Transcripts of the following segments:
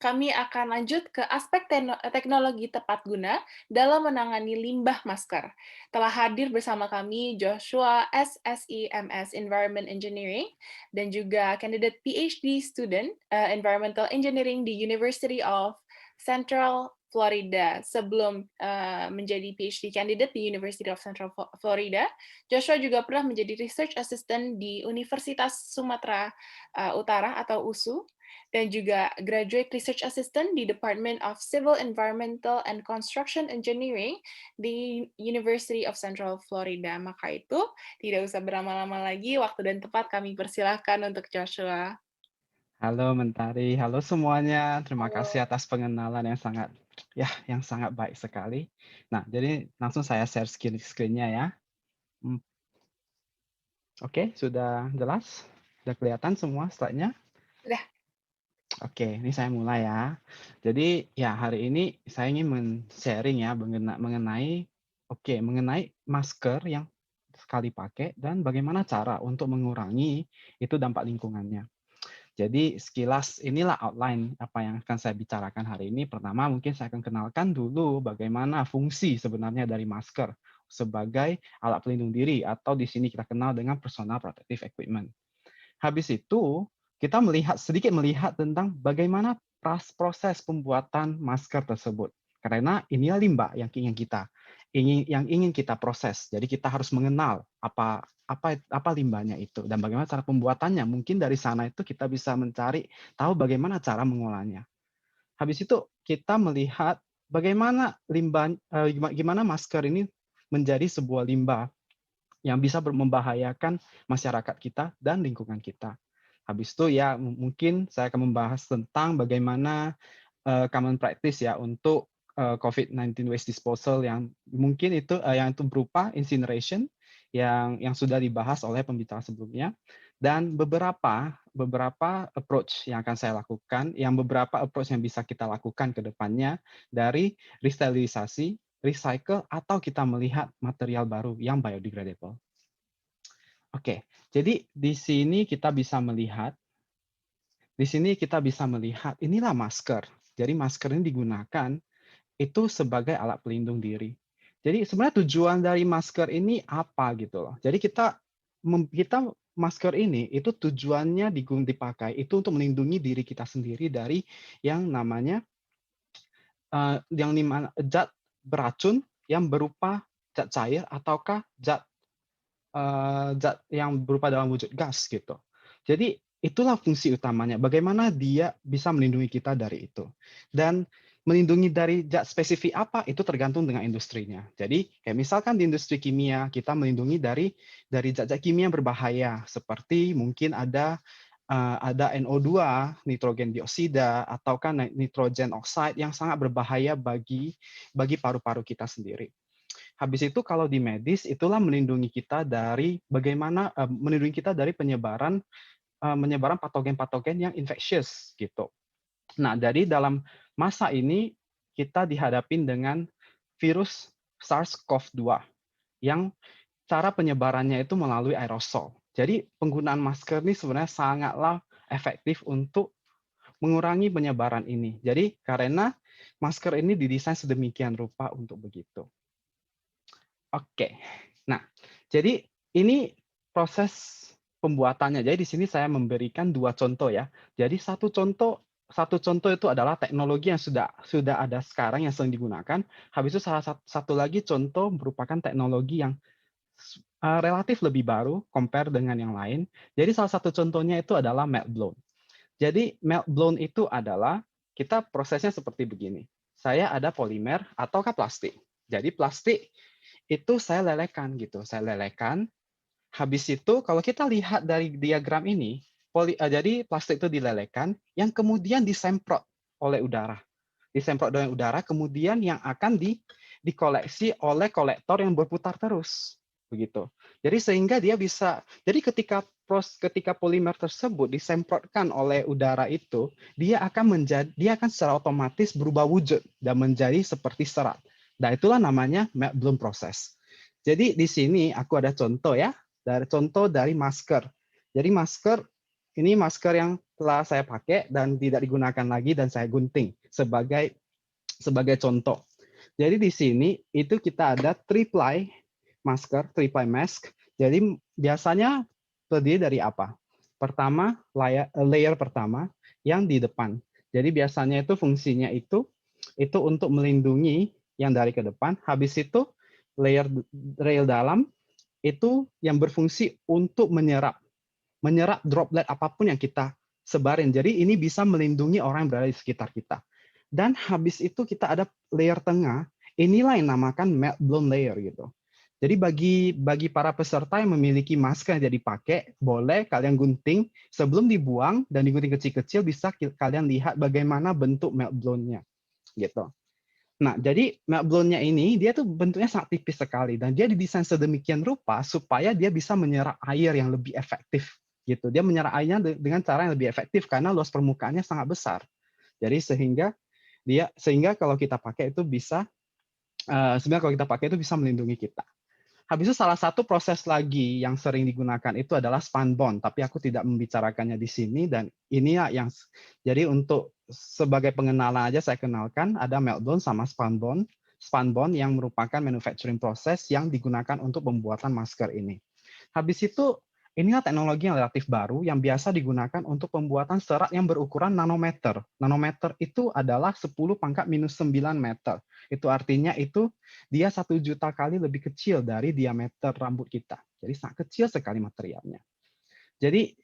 Kami akan lanjut ke aspek teknologi tepat guna dalam menangani limbah masker. Telah hadir bersama kami Joshua SSEMS Environment Engineering dan juga candidate PhD student Environmental Engineering di University of Central Florida. Sebelum menjadi PhD candidate di University of Central Florida, Joshua juga pernah menjadi research assistant di Universitas Sumatera Utara atau USU dan juga Graduate Research Assistant di Department of Civil Environmental and Construction Engineering di University of Central Florida. Maka itu, tidak usah berlama-lama lagi, waktu dan tempat kami persilahkan untuk Joshua. Halo Mentari, halo semuanya. Terima kasih Halo. atas pengenalan yang sangat baik sekali. Nah, jadi langsung saya share screen-nya ya. Hmm, Oke, sudah jelas? Sudah kelihatan semua slide-nya? Udah. Oke, ini saya mulai ya. Jadi ya hari ini saya ingin sharing ya mengenai masker yang sekali pakai dan bagaimana cara untuk mengurangi itu dampak lingkungannya. Jadi sekilas inilah outline apa yang akan saya bicarakan hari ini. Pertama mungkin saya akan kenalkan dulu bagaimana fungsi sebenarnya dari masker sebagai alat pelindung diri atau di sini kita kenal dengan personal protective equipment. Habis itu kita sedikit melihat tentang bagaimana proses pembuatan masker tersebut. Karena inilah limbah yang ingin kita proses. Jadi kita harus mengenal apa limbahnya itu dan bagaimana cara pembuatannya. Mungkin dari sana itu kita bisa mencari tahu bagaimana cara mengolahnya. Habis itu kita melihat bagaimana gimana masker ini menjadi sebuah limbah yang bisa membahayakan masyarakat kita dan lingkungan kita. Habis itu ya mungkin saya akan membahas tentang bagaimana common practice ya untuk COVID-19 waste disposal yang mungkin itu berupa incineration yang sudah dibahas oleh pembicara sebelumnya dan beberapa approach yang akan saya lakukan, beberapa approach yang bisa kita lakukan ke depannya dari resterilisasi, recycle atau kita melihat material baru yang biodegradable. Oke, jadi di sini kita bisa melihat inilah masker. Jadi masker ini digunakan itu sebagai alat pelindung diri. Jadi sebenarnya tujuan dari masker ini apa gitu loh. Jadi kita masker ini itu tujuannya dipakai itu untuk melindungi diri kita sendiri dari yang namanya zat beracun yang berupa zat cair ataukah zat yang berupa dalam wujud gas gitu. Jadi itulah fungsi utamanya, bagaimana dia bisa melindungi kita dari itu. Dan melindungi dari zat spesifik apa, itu tergantung dengan industrinya. Jadi kayak misalkan di industri kimia, kita melindungi dari zat-zat kimia yang berbahaya, seperti mungkin ada NO2, nitrogen dioksida, ataukah nitrogen oxide yang sangat berbahaya bagi paru-paru kita sendiri. Habis itu kalau di medis itulah melindungi kita dari penyebaran patogen-patogen yang infectious gitu. Nah, dari dalam masa ini kita dihadapin dengan virus SARS-CoV-2 yang cara penyebarannya itu melalui aerosol. Jadi penggunaan masker ini sebenarnya sangatlah efektif untuk mengurangi penyebaran ini. Jadi karena masker ini didesain sedemikian rupa untuk begitu. Oke. Nah, jadi ini proses pembuatannya. Jadi di sini saya memberikan 2 contoh ya. Jadi satu contoh itu adalah teknologi yang sudah ada sekarang yang sering digunakan. Habis itu satu lagi contoh merupakan teknologi yang relatif lebih baru compare dengan yang lain. Jadi salah satu contohnya itu adalah melt blown. Jadi melt blown itu adalah kita prosesnya seperti begini. Saya ada polimer ataukah plastik. Jadi plastik itu saya lelekan gitu, saya lelekan. Habis itu kalau kita lihat dari diagram ini, jadi plastik itu dilelekan, yang kemudian disemprot oleh udara. Disemprot dengan udara, kemudian yang akan dikoleksi oleh kolektor yang berputar terus, begitu. Jadi sehingga ketika polimer tersebut disemprotkan oleh udara itu, dia akan secara otomatis berubah wujud dan menjadi seperti serat. Nah, itulah namanya melt bloom process. Jadi di sini aku ada contoh ya, contoh dari masker. Jadi masker yang telah saya pakai dan tidak digunakan lagi dan saya gunting sebagai contoh. Jadi di sini itu kita ada three-ply masker, three-ply mask. Jadi biasanya terdiri dari apa? Pertama, layer pertama yang di depan. Jadi biasanya itu fungsinya itu untuk melindungi yang dari ke depan. Habis itu layer rail dalam itu yang berfungsi untuk menyerap droplet apapun yang kita sebarin. Jadi ini bisa melindungi orang yang berada di sekitar kita. Dan habis itu kita ada layer tengah, inilah yang namakan melt blown layer gitu. Jadi bagi para peserta yang memiliki masker yang jadi pakai, boleh kalian gunting sebelum dibuang dan digunting kecil-kecil, bisa kalian lihat bagaimana bentuk melt blown-nya gitu. Nah, jadi melt blown-nya ini dia tuh bentuknya sangat tipis sekali dan dia didesain sedemikian rupa supaya dia bisa menyerap air yang lebih efektif gitu. Dia menyerap airnya dengan cara yang lebih efektif karena luas permukaannya sangat besar. Jadi sehingga kalau kita pakai itu bisa sebenarnya kalau kita pakai itu bisa melindungi kita. Habis itu salah satu proses lagi yang sering digunakan itu adalah spun bond, tapi aku tidak membicarakannya di sini dan ini yang jadi untuk sebagai pengenalan aja saya kenalkan ada melt blown sama spun bond. Spun bond yang merupakan manufacturing process yang digunakan untuk pembuatan masker ini. Habis itu inilah teknologi yang relatif baru yang biasa digunakan untuk pembuatan serat yang berukuran nanometer. Nanometer itu adalah 10⁻⁹ meter. Itu artinya itu dia 1 juta kali lebih kecil dari diameter rambut kita. Jadi sangat kecil sekali materialnya. Jadi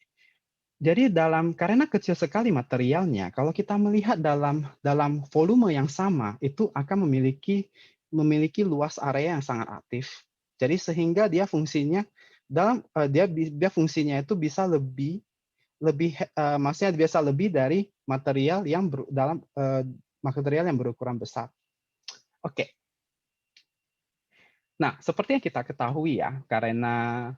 karena kecil sekali materialnya, kalau kita melihat dalam volume yang sama, itu akan memiliki luas area yang sangat aktif. Jadi sehingga dia fungsinya dia fungsinya itu bisa maksudnya biasa lebih dari material yang berukuran besar. Oke. Nah, seperti yang kita ketahui ya, karena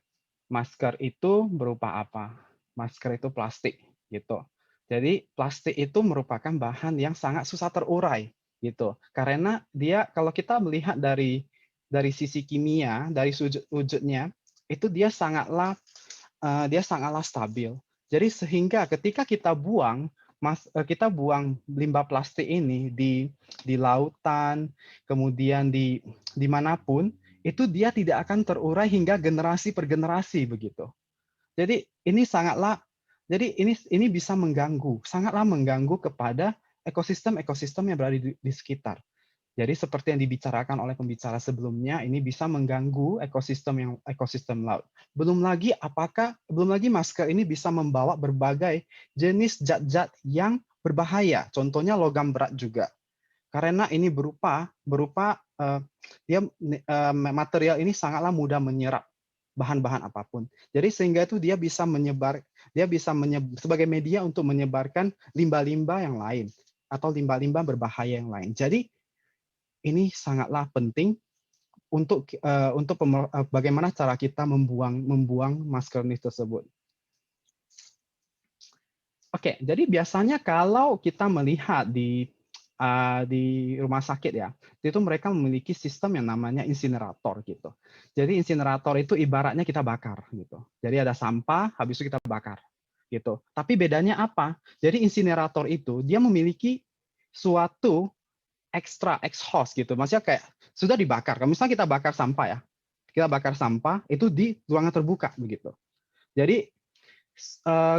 masker itu berupa apa? Masker itu plastik gitu. Jadi plastik itu merupakan bahan yang sangat susah terurai gitu. Karena dia kalau kita melihat dari sisi kimia, dari sudut wujudnya, itu dia sangatlah stabil. Jadi sehingga ketika kita buang limbah plastik ini di lautan, kemudian dimanapun, itu dia tidak akan terurai hingga generasi per generasi begitu. Jadi ini bisa sangatlah mengganggu kepada ekosistem yang berada di sekitar. Jadi seperti yang dibicarakan oleh pembicara sebelumnya, ini bisa mengganggu ekosistem laut. Belum lagi masker ini bisa membawa berbagai jenis zat-zat yang berbahaya. Contohnya logam berat juga. Karena ini material ini sangatlah mudah menyerap bahan-bahan apapun. Jadi sehingga itu dia bisa sebagai media untuk menyebarkan limbah-limbah yang lain atau limbah-limbah berbahaya yang lain. Jadi ini sangatlah penting untuk bagaimana cara kita membuang masker ini tersebut. Oke, jadi biasanya kalau kita melihat di rumah sakit ya, itu mereka memiliki sistem yang namanya insinerator gitu. Jadi insinerator itu ibaratnya kita bakar gitu. Jadi ada sampah, habis itu kita bakar gitu. Tapi bedanya apa? Jadi insinerator itu dia memiliki suatu extra exhaust gitu. Maksudnya kayak sudah dibakar. Kalau misalnya kita bakar sampah ya, kita bakar sampah itu di ruangan terbuka begitu. Jadi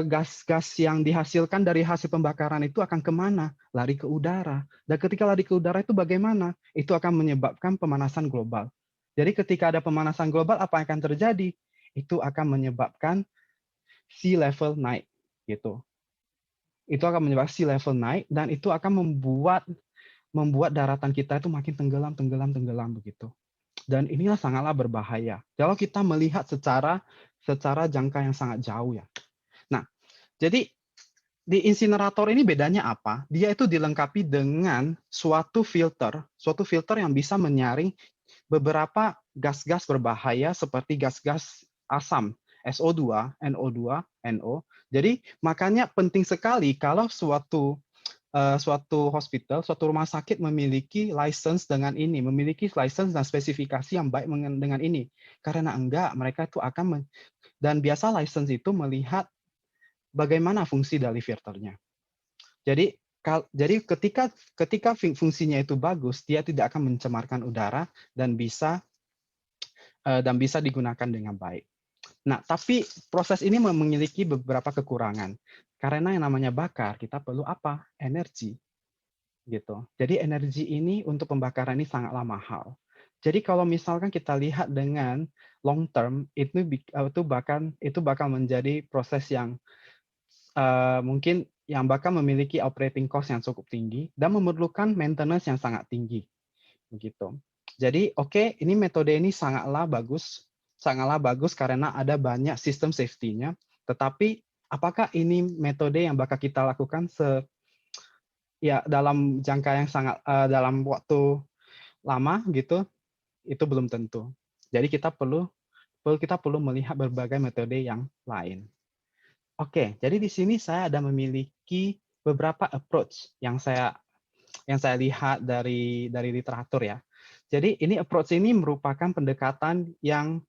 gas-gas yang dihasilkan dari hasil pembakaran itu akan kemana? Lari ke udara. Dan ketika lari ke udara itu bagaimana? Itu akan menyebabkan pemanasan global. Jadi ketika ada pemanasan global, apa yang akan terjadi? Itu akan menyebabkan sea level naik gitu. Itu akan menyebabkan sea level naik dan itu akan membuat daratan kita itu makin tenggelam begitu. Dan inilah sangatlah berbahaya. Kalau kita melihat secara jangka yang sangat jauh ya. Nah, jadi di insinerator ini bedanya apa? Dia itu dilengkapi dengan suatu filter yang bisa menyaring beberapa gas-gas berbahaya seperti gas-gas asam, SO2, NO2, NO. Jadi makanya penting sekali kalau suatu hospital, suatu rumah sakit memiliki license dengan ini, memiliki license dan spesifikasi yang baik dengan ini. Karena enggak, mereka itu dan biasa license itu melihat bagaimana fungsi dari filternya. Jadi jadi ketika fungsinya itu bagus, dia tidak akan mencemarkan udara dan bisa digunakan dengan baik. Nah, tapi proses ini memiliki beberapa kekurangan. Karena yang namanya bakar, kita perlu apa? Energi. Gitu. Jadi energi ini untuk pembakaran ini sangatlah mahal. Jadi kalau misalkan kita lihat dengan long term, itu bakal menjadi proses yang mungkin yang bakal memiliki operating cost yang cukup tinggi dan memerlukan maintenance yang sangat tinggi. Begitu. Jadi ini metode ini sangatlah bagus karena ada banyak sistem safety-nya. Tetapi apakah ini metode yang bakal kita lakukan dalam jangka yang dalam waktu lama gitu? Itu belum tentu. Jadi kita perlu melihat berbagai metode yang lain. Jadi di sini saya ada memiliki beberapa approach yang saya lihat dari literatur ya. Jadi approach ini merupakan pendekatan yang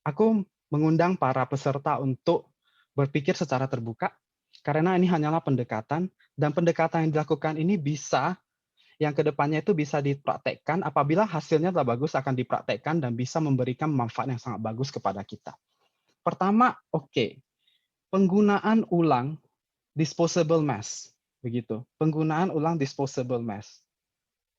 aku mengundang para peserta untuk berpikir secara terbuka karena ini hanyalah pendekatan dan pendekatan yang dilakukan ini yang kedepannya itu bisa dipraktekkan apabila hasilnya telah bagus akan dipraktekkan dan bisa memberikan manfaat yang sangat bagus kepada kita. Pertama, penggunaan ulang disposable mask, begitu. Penggunaan ulang disposable mask.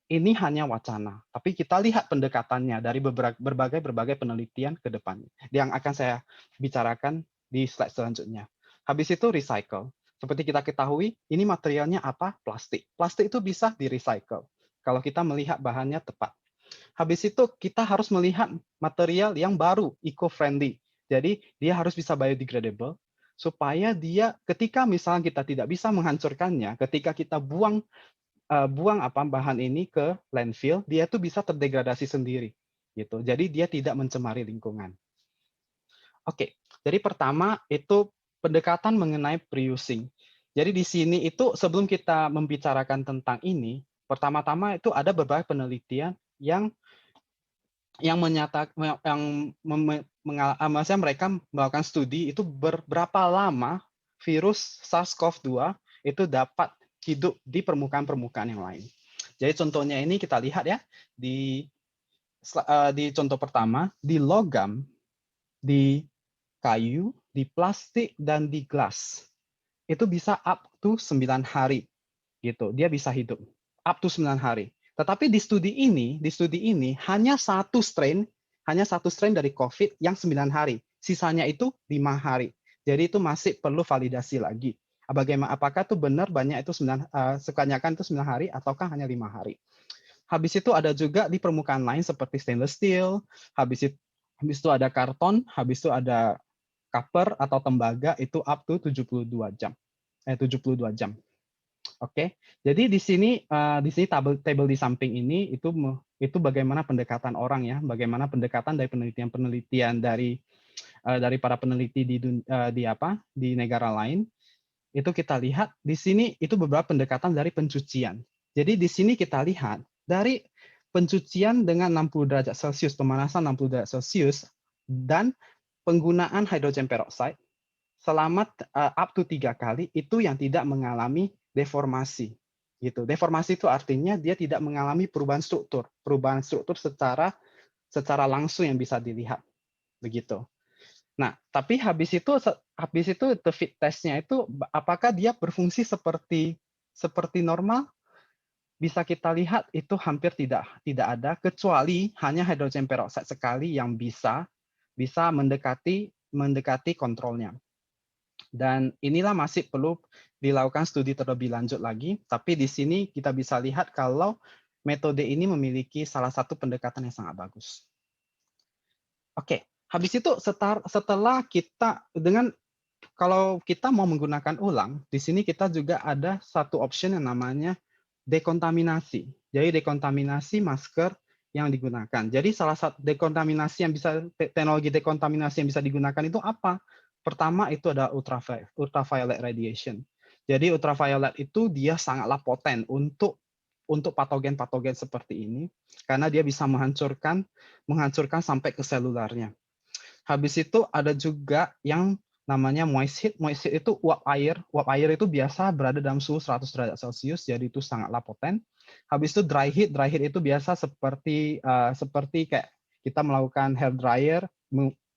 Ini hanya wacana, tapi kita lihat pendekatannya dari berbagai penelitian ke depannya yang akan saya bicarakan di slide selanjutnya. Habis itu recycle. Seperti kita ketahui, ini materialnya apa? Plastik. Plastik itu bisa di-recycle kalau kita melihat bahannya tepat. Habis itu kita harus melihat material yang baru, eco-friendly. Jadi dia harus bisa biodegradable, supaya dia ketika misalnya kita tidak bisa menghancurkannya, ketika kita buang bahan ini ke landfill, dia tuh bisa terdegradasi sendiri, gitu. Jadi dia tidak mencemari lingkungan. Jadi pertama itu pendekatan mengenai pre-using. Jadi di sini itu sebelum kita membicarakan tentang ini, pertama-tama itu ada beberapa penelitian yang maksudnya mereka melakukan studi itu berapa lama virus SARS-CoV-2 itu dapat hidup di permukaan yang lain. Jadi contohnya ini kita lihat ya di contoh pertama di logam, di kayu, di plastik dan di gelas. Itu bisa up to 9 hari gitu. Dia bisa hidup up to 9 hari. Tetapi di studi ini hanya satu strain dari COVID yang 9 hari. Sisanya itu 5 hari. Jadi itu masih perlu validasi lagi. Apakah itu benar banyak itu kebanyakan itu 9 hari ataukah hanya 5 hari. Habis itu ada juga di permukaan lain seperti stainless steel, habis itu ada karton, habis itu ada copper atau tembaga itu up to 72 jam. 72 jam. Jadi di sini tabel di samping ini itu bagaimana pendekatan orang ya, bagaimana pendekatan dari penelitian dari para peneliti di negara lain. Itu kita lihat di sini itu beberapa pendekatan dari pencucian. Jadi di sini kita lihat dari pencucian dengan 60 derajat Celcius, pemanasan 60 derajat Celcius dan penggunaan hydrogen peroxide selama up to 3 kali itu yang tidak mengalami deformasi. Gitu. Deformasi itu artinya dia tidak mengalami perubahan struktur secara langsung yang bisa dilihat. Begitu. Nah, tapi habis itu the fit test-nya itu apakah dia berfungsi seperti normal? Bisa kita lihat itu hampir tidak ada kecuali hanya hidrogen peroxide sekali yang bisa mendekati kontrolnya. Dan inilah masih perlu dilakukan studi terlebih lanjut lagi, tapi di sini kita bisa lihat kalau metode ini memiliki salah satu pendekatan yang sangat bagus. Habis itu setelah kita kalau kita mau menggunakan ulang, di sini kita juga ada satu option yang namanya dekontaminasi. Jadi dekontaminasi masker yang digunakan. Jadi salah satu teknologi dekontaminasi yang bisa digunakan itu apa? Pertama itu ada ultraviolet radiation. Jadi ultraviolet itu dia sangatlah poten untuk patogen-patogen seperti ini karena dia bisa menghancurkan sampai ke selularnya. Habis itu ada juga yang namanya moist heat. Moist heat itu uap air. Uap air itu biasa berada dalam suhu 100 derajat Celcius, jadi itu sangatlah poten. Habis itu dry heat. Dry heat itu biasa seperti kayak kita melakukan hair dryer,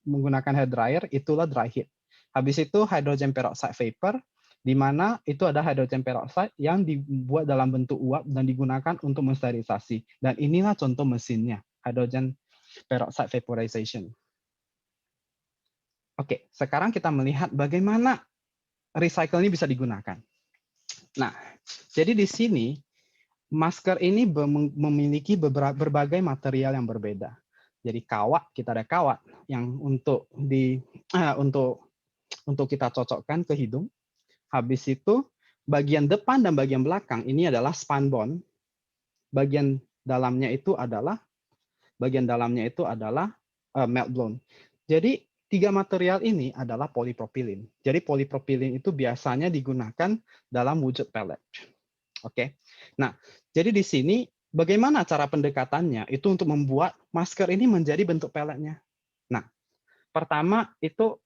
menggunakan hair dryer, itulah dry heat. Habis itu hydrogen peroxide vapor, di mana itu ada hydrogen peroxide yang dibuat dalam bentuk uap dan digunakan untuk mensterilisasi. Dan inilah contoh mesinnya, hydrogen peroxide vaporization. Oke, sekarang kita melihat bagaimana recycle ini bisa digunakan. Nah, jadi di sini masker ini memiliki berbagai material yang berbeda. Jadi kawat, kita ada kawat yang untuk kita cocokkan ke hidung. Habis itu bagian depan dan bagian belakang ini adalah spunbond. Bagian dalamnya itu adalah melt blown. Jadi tiga material ini adalah polipropilin. Jadi polipropilin itu biasanya digunakan dalam wujud pellet. Oke. Nah, jadi di sini bagaimana cara pendekatannya itu untuk membuat masker ini menjadi bentuk pelletnya. Nah, pertama itu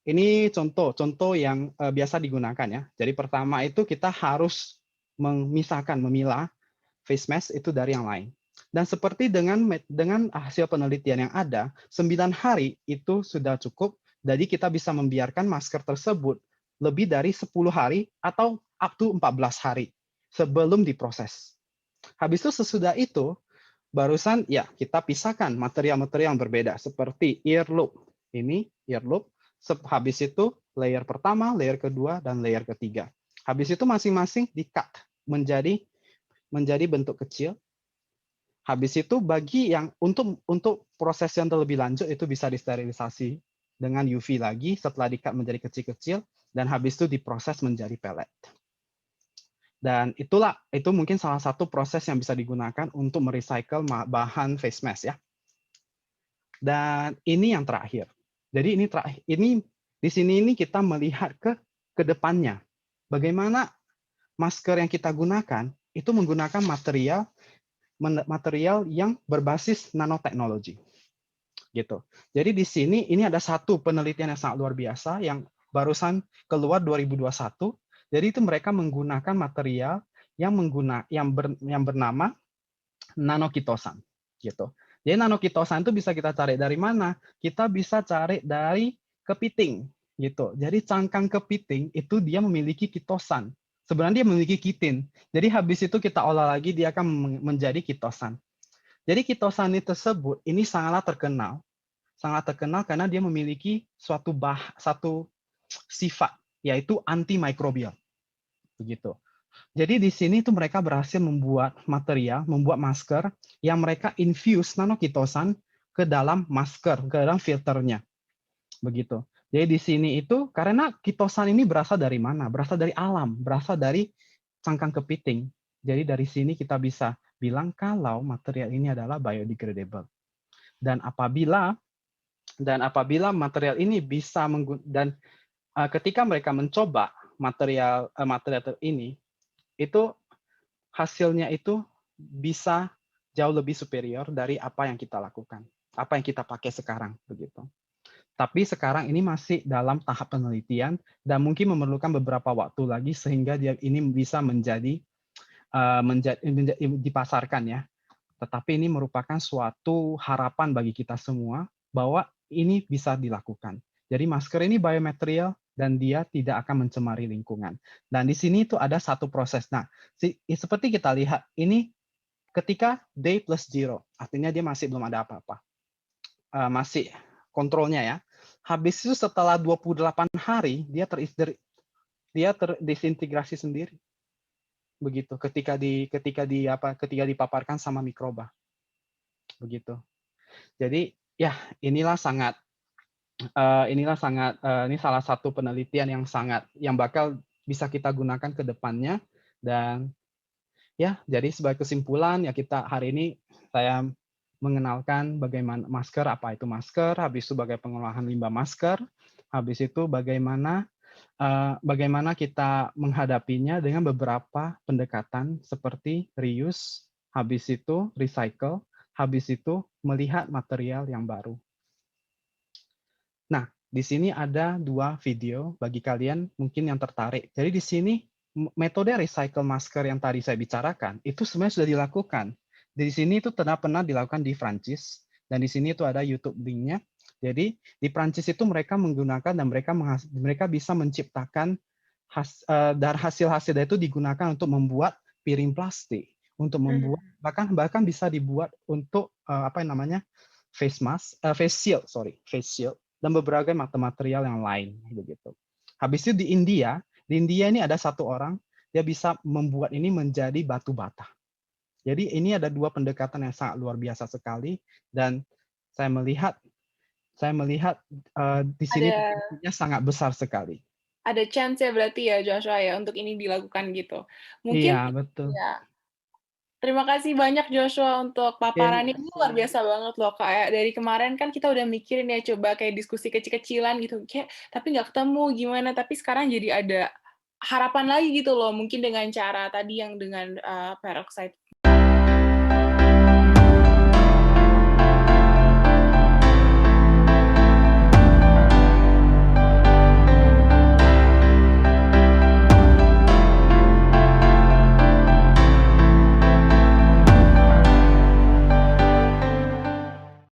ini contoh yang biasa digunakan ya. Jadi pertama itu kita harus memilah face mask itu dari yang lain. Dan seperti dengan hasil penelitian yang ada, 9 hari itu sudah cukup. Jadi kita bisa membiarkan masker tersebut lebih dari 10 hari atau up to 14 hari sebelum diproses. Habis itu sesudah itu, barusan ya kita pisahkan material-material yang berbeda seperti ear loop. Ini ear loop. Habis itu layer pertama, layer kedua, dan layer ketiga. Habis itu masing-masing di-cut menjadi bentuk kecil. Habis itu bagi yang untuk proses yang terlebih lanjut itu bisa disterilisasi dengan UV lagi setelah di-cut menjadi kecil-kecil dan habis itu diproses menjadi pellet. Dan itu mungkin salah satu proses yang bisa digunakan untuk merecycle bahan face mask ya. Dan ini yang terakhir. Jadi ini di sini kita melihat ke depannya. Bagaimana masker yang kita gunakan itu menggunakan material yang berbasis nanoteknologi. Gitu. Jadi di sini ini ada satu penelitian yang sangat luar biasa yang barusan keluar 2021. Jadi itu mereka menggunakan material yang bernama nanokitosan gitu. Jadi nanokitosan itu bisa kita cari dari mana? Kita bisa cari dari kepiting gitu. Jadi cangkang kepiting itu dia memiliki kitosan. Sebenarnya dia memiliki kitin. Jadi habis itu kita olah lagi dia akan menjadi kitosan. Jadi kitosan tersebut ini sangat terkenal karena dia memiliki satu sifat yaitu antimikrobial. Begitu. Jadi di sini tuh mereka berhasil membuat masker yang mereka infuse nanokitosan ke dalam masker, ke dalam filternya. Begitu. Jadi di sini itu karena kitosan ini berasal dari mana? Berasal dari alam, berasal dari cangkang kepiting. Jadi dari sini kita bisa bilang kalau material ini adalah biodegradable. Dan apabila material ini bisa ketika mereka mencoba material ini itu hasilnya itu bisa jauh lebih superior dari apa yang kita lakukan, apa yang kita pakai sekarang begitu. Tapi sekarang ini masih dalam tahap penelitian dan mungkin memerlukan beberapa waktu lagi sehingga ini bisa menjadi dipasarkan ya. Tetapi ini merupakan suatu harapan bagi kita semua bahwa ini bisa dilakukan. Jadi masker ini biomaterial dan dia tidak akan mencemari lingkungan. Dan di sini itu ada satu proses. Nah, seperti kita lihat ini ketika day plus zero, artinya dia masih belum ada apa-apa. Masih kontrolnya ya. Habis itu setelah 28 hari dia terdisintegrasi sendiri. Begitu ketika dipaparkan sama mikroba. Begitu. Jadi ya ini salah satu penelitian yang bakal bisa kita gunakan ke depannya. Dan ya jadi sebagai kesimpulan ya kita hari ini saya mengenalkan bagaimana masker, apa itu masker, habis itu bagaimana pengolahan limbah masker, habis itu bagaimana kita menghadapinya dengan beberapa pendekatan seperti reuse, habis itu recycle, habis itu melihat material yang baru. Nah, Di sini ada 2 video bagi kalian mungkin yang tertarik. Jadi di sini metode recycle masker yang tadi saya bicarakan itu sebenarnya sudah dilakukan. Di sini itu pernah dilakukan di Prancis dan di sini itu ada YouTube link-nya. Jadi di Prancis itu mereka menggunakan dan mereka bisa menciptakan dan hasil-hasil itu digunakan untuk membuat piring plastik, untuk membuat bahkan bisa dibuat untuk apa namanya face mask, face shield, face shield dan beberapa material yang lain begitu. Habis itu di India ini ada satu orang dia bisa membuat ini menjadi batu bata. Jadi ini ada 2 pendekatan yang sangat luar biasa sekali dan saya melihat di sini Ada potensinya sangat besar sekali. ada chance ya berarti ya Joshua ya untuk ini dilakukan gitu. Iya, Mungkin betul. ya. Terima kasih banyak Joshua untuk Oke, paparannya, ini luar makasih. biasa banget loh, kayak dari kemarin kan kita udah mikirin ya coba kayak diskusi kecil-kecilan gitu, kayak tapi nggak ketemu gimana, tapi sekarang jadi ada harapan lagi gitu loh, mungkin dengan cara tadi yang dengan peroxide